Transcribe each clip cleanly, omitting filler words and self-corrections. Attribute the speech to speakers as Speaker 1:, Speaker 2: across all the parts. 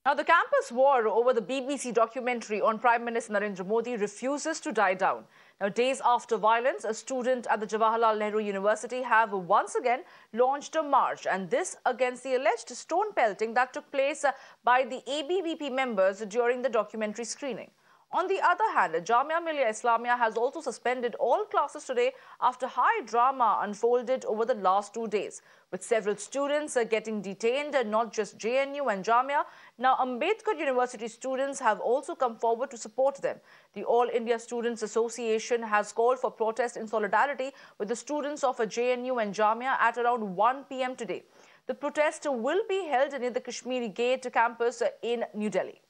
Speaker 1: Now, the campus war over the BBC documentary on Prime Minister Narendra Modi refuses to die down. Now, days after violence, a student at the Jawaharlal Nehru University have once again launched a march, and this against the alleged stone pelting that took place by the ABVP members during the documentary screening. On the other hand, Jamia Millia Islamia has also suspended all classes today after high drama unfolded over the last 2 days, with several students getting detained, not just JNU and Jamia. Now, Ambedkar University students have also come forward to support them. The All India Students Association has called for protest in solidarity with the students of JNU and Jamia at around 1 p.m. today. The protest will be held near the Kashmiri Gate campus in New Delhi.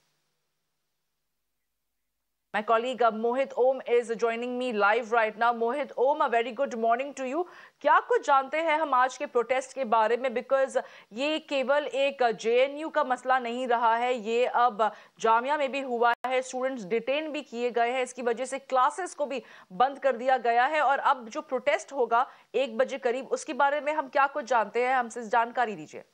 Speaker 1: My colleague Mohit Om is joining me live right now. Mohit Om, a very good morning to you. क्या कुछ जानते हैं हम आज के protest के बारे में? बिकॉज ये केवल एक JNU का मसला नहीं रहा है, ये अब जामिया में भी हुआ है, स्टूडेंट्स डिटेन भी किए गए हैं, इसकी वजह से क्लासेस को भी बंद कर दिया गया है और अब जो प्रोटेस्ट होगा 1 बजे करीब, उसके बारे में हम क्या कुछ जानते हैं? हमसे जानकारी दीजिए।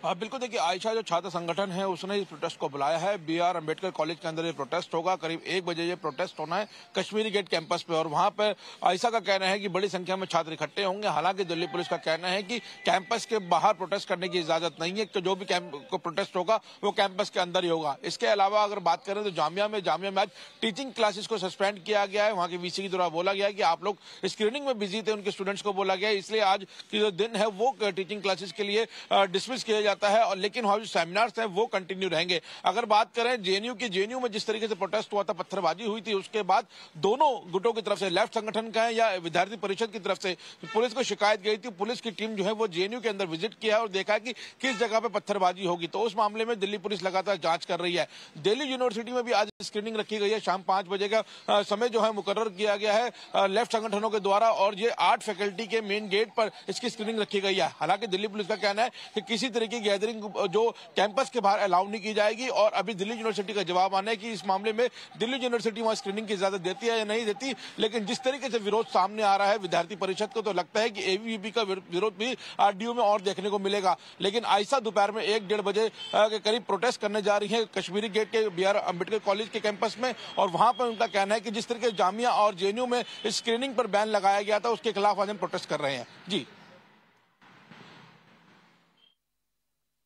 Speaker 2: बिल्कुल, देखिए आयशा, जो छात्र संगठन है उसने इस प्रोटेस्ट को बुलाया है। BR अम्बेडकर कॉलेज के अंदर ये प्रोटेस्ट होगा। करीब 1 बजे ये प्रोटेस्ट होना है कश्मीरी गेट कैंपस पे, और वहां पर आयशा का कहना है कि बड़ी संख्या में छात्र इकट्ठे होंगे। हालांकि दिल्ली पुलिस का कहना है कि कैंपस के बाहर प्रोटेस्ट करने की इजाजत नहीं है, कि जो भी प्रोटेस्ट होगा वो कैंपस के अंदर ही होगा। इसके अलावा अगर बात करें तो जामिया में आज टीचिंग क्लासेस को सस्पेंड किया गया है। वहां के VC के द्वारा बोला गया है कि आप लोग स्क्रीनिंग में बिजी थे, उनके स्टूडेंट्स को बोला गया है, इसलिए आज की जो दिन है वो टीचिंग क्लासेस के लिए डिसमिस किया जाता है, और लेकिन वहां जो सेमिनार्स हैं वो कंटिन्यू रहेंगे। अगर बात करें JNU में जिस तरीके से प्रोटेस्ट हुआ था, पत्थरबाजी हुई थी, उसके बाद दोनों गुटों की तरफ से, लेफ्ट संगठन का है या विद्यार्थी परिषद की तरफ से, पुलिस को शिकायत गई थी। पुलिस की टीम जो है वो JNU के अंदर विजिट किया है और देखा कि किस जगह पे पत्थरबाजी होगी, तो उस मामले में दिल्ली पुलिस लगातार जांच कर रही है। दिल्ली यूनिवर्सिटी में भी आज स्क्रीनिंग रखी गई है। शाम 5 बजे का समय जो है मुकर्रर किया गया है लेफ्ट संगठनों के द्वारा, और ये 8 फैकल्टी के मेन गेट पर इसकी स्क्रीनिंग रखी गई है। हालांकि दिल्ली पुलिस का कहना है कि किसी तरह की गैदरिंग जो कैंपस के बाहर अलाउ नहीं की जाएगी, और अभी दिल्ली यूनिवर्सिटी का जवाब आना है कि इस मामले में दिल्ली यूनिवर्सिटी वहां स्क्रीनिंग की इजाजत देती है या नहीं देती। लेकिन जिस तरीके से विरोध सामने आ रहा है विद्यार्थी परिषद को, तो लगता है कि ABVP का विरोध भी RDU में और देखने को मिलेगा। लेकिन आयशा दोपहर में 1-1:30 बजे के करीब प्रोटेस्ट करने जा रही है कश्मीरी गेट के BR अम्बेडकर कॉलेज के कैंपस में, और वहां पर उनका कहना है कि जिस तरीके से जामिया और JNU में स्क्रीनिंग पर बैन लगाया गया था उसके खिलाफ आज हम प्रोटेस्ट कर रहे हैं। जी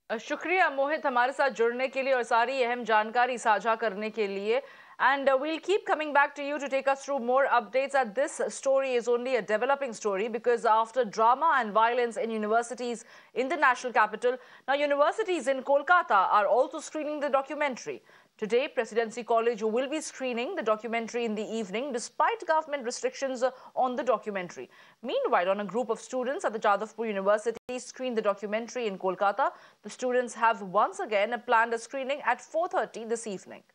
Speaker 1: शुक्रिया मोहित हमारे साथ जुड़ने के लिए और सारी अहम जानकारी साझा करने के लिए। And we'll keep coming back to you to take us through more updates. And this story is only a developing story, because after drama and violence in universities in the national capital, now universities in Kolkata are also screening the documentary. Today, Presidency College will be screening the documentary in the evening, despite government restrictions on the documentary. Meanwhile, on a group of students at the Jadavpur University screened the documentary in Kolkata, the students have once again planned a screening at 4:30 this evening.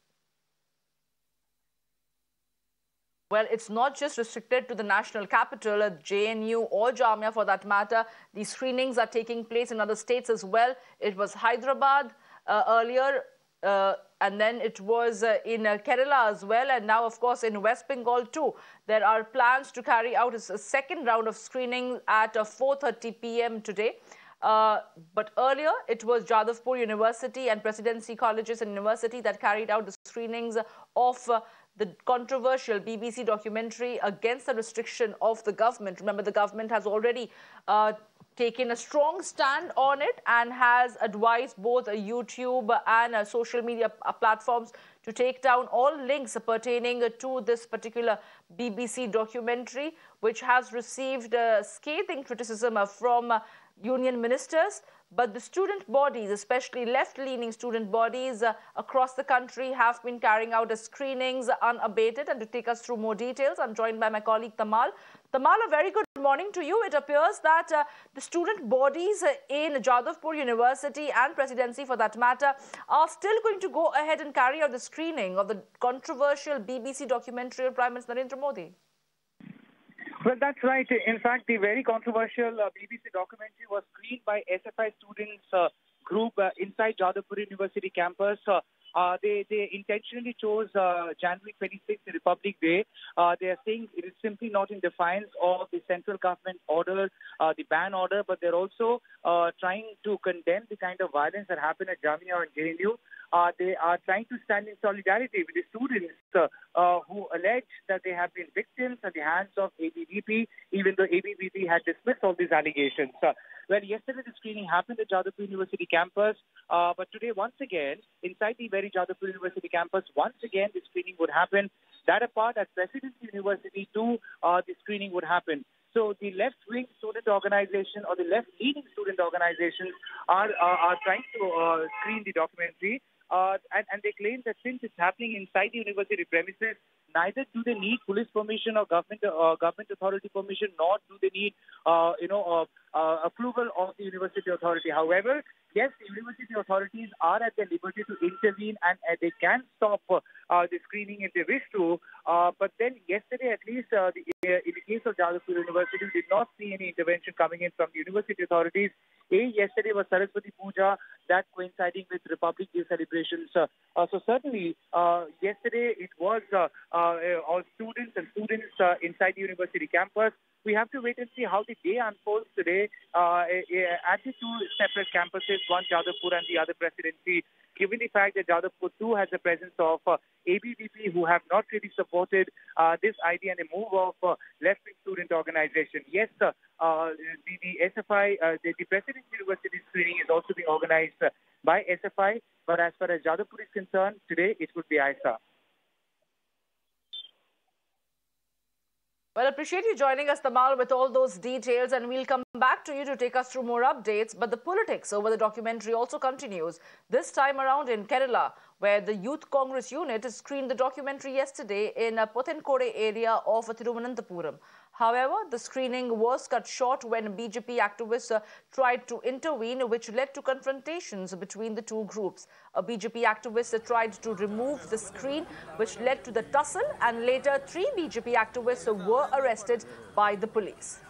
Speaker 1: Well, it's not just restricted to the national capital, JNU or Jamia for that matter. These screenings are taking place in other states as well. It was Hyderabad earlier, and then it was in Kerala as well, and now, of course, in West Bengal too. There are plans to carry out a second round of screening at 4:30 p.m. today. But earlier, it was Jadavpur University and Presidency Colleges and University that carried out the screenings of the controversial BBC documentary against the restriction of the government. Remember, the government has already taken a strong stand on it and has advised both YouTube and social media platforms to take down all links pertaining to this particular BBC documentary, which has received scathing criticism from union ministers. But the student bodies, especially left-leaning student bodies across the country, have been carrying out screenings unabated. And to take us through more details, I'm joined by my colleague Tamal. Tamal, a very good morning to you. It appears that the student bodies in Jadavpur University and Presidency, for that matter, are still going to go ahead and carry out the screening of the controversial BBC documentary of Prime Minister Narendra Modi.
Speaker 3: Well, that's right. In fact, the very controversial BBC documentary was screened by SFI students group inside Jadavpur University campus They intentionally chose January 26th, Republic Day. They are saying it is simply not in defiance of the central government order, the ban order, but they're also trying to condemn the kind of violence that happened at Jamia and JNU. They are trying to stand in solidarity with the students who allege that they have been victims at the hands of ABVP, even though ABVP had dismissed all these allegations. Well, yesterday the screening happened at Jadavpur University campus, but today, once again, inside the very Jadavpur University campus, once again the screening would happen. That apart, at Presidency University too, the screening would happen. So the left-wing student organization or the left-leaning student organizations are trying to screen the documentary. And they claim that since it's happening inside the university premises, neither do they need police permission or government authority permission, nor do they need, approval of the university authority. However, yes, the university authorities are at their liberty to intervene and they can stop the screening if they wish to. But then yesterday, at least in the case of Jadavpur University, we did not see any intervention coming in from the university authorities. Yesterday was Saraswati Puja, that coinciding with Republic Day celebrations. So certainly, yesterday it was all students inside the university campus. We have to wait and see how the day unfolds today at the two separate campuses, one Jadavpur and the other Presidency, given the fact that Jadavpur too has the presence of ABVP, who have not really supported this idea and a move of left-wing student organization. Yes, the SFI, the Presidency University screening is also being organized by SFI, but as far as Jadavpur is concerned, today it would be ISA.
Speaker 1: Well, I appreciate you joining us, Tamal, with all those details, and we'll come back to you to take us through more updates. But the politics over the documentary also continues, this time around in Kerala, where the Youth Congress unit screened the documentary yesterday in a Pothenkodu area of Thiruvananthapuram. However, the screening was cut short when BJP activists tried to intervene, which led to confrontations between the two groups. A BJP activist tried to remove the screen, which led to the tussle, and later 3 BJP activists were arrested by the police.